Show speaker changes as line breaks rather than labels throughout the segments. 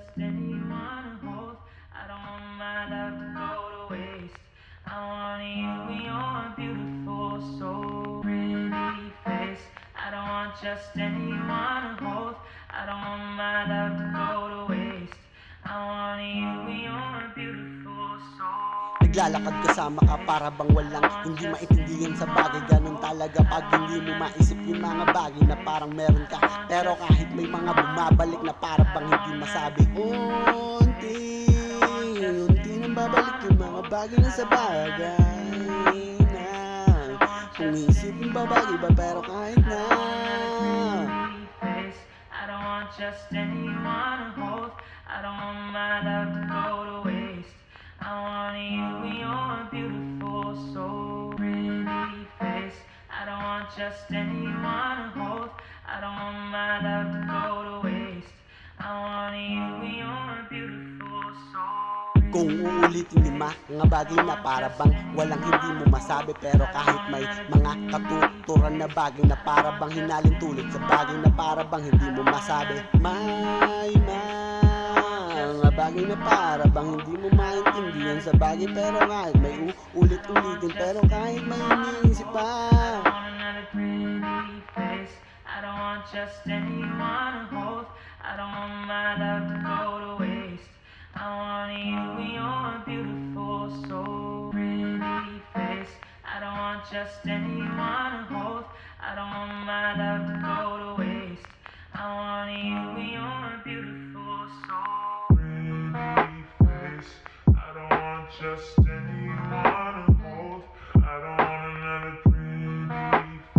just anyone to hold. I don't want my love to go to waste. I want you in your beautiful soul, pretty face. I don't want just anyone to hold. I don't want my love to go to waste. I want you in your beautiful soul.
Naglalakad kasama ka para bang walang hindi maintindihan sa bagay. Ganun talaga pag hindi mo maisip yung mga bagay na parang meron ka. Pero kahit may mga bumabalik na para bang hindi masabi, unti nang babalik yung mga bagay na sa bagay na kung isipin ba bagay ba pero kahit na
I don't want just anyone to hold. I don't want my love to go to waste. I want you in your beautiful soul, pretty face. I don't want just anyone to hold. I don't want my love to go to waste. I want you in your beautiful soul.
Kung uulitin yung mga bagay na para bang walang hindi mo masabi. Pero kahit may mga katuturan na bagay na para bang hinalin tulad sa bagay na para bang hindi mo masabi. May mga bagay na para bang hindi mo maintindihan sa bagay. Pero kahit may ulit-ulitin, pero kahit may iniisip pa.
I don't want just anyone to hold. I don't want my love to go to waste. I want you in your beautiful soul, pretty face. I don't want just anyone to hold. I don't want my love to go to waste. I want you in your beautiful soul,
pretty face. I don't want just anyone to hold. I don't want another pretty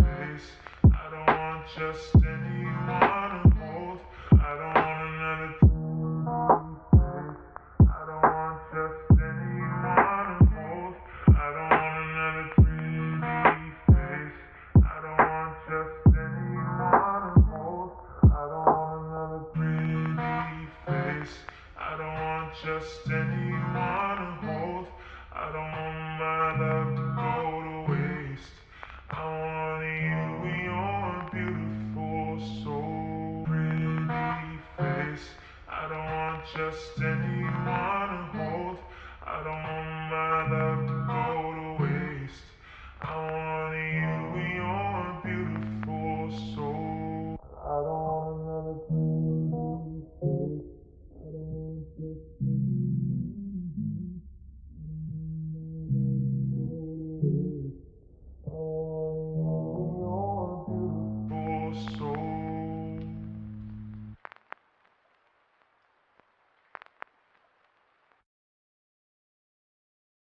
face. I don't want just anyone to hold. I don't want another pretty face. I don't want just anyone to hold. I don't want another pretty face. I don't want just anyone to hold. I don't want another pretty face. I don't want just anyone to hold. I don't want my love to go to waste. I want you in your beautiful soul, pretty face. I don't want just anyone to hold. I don't want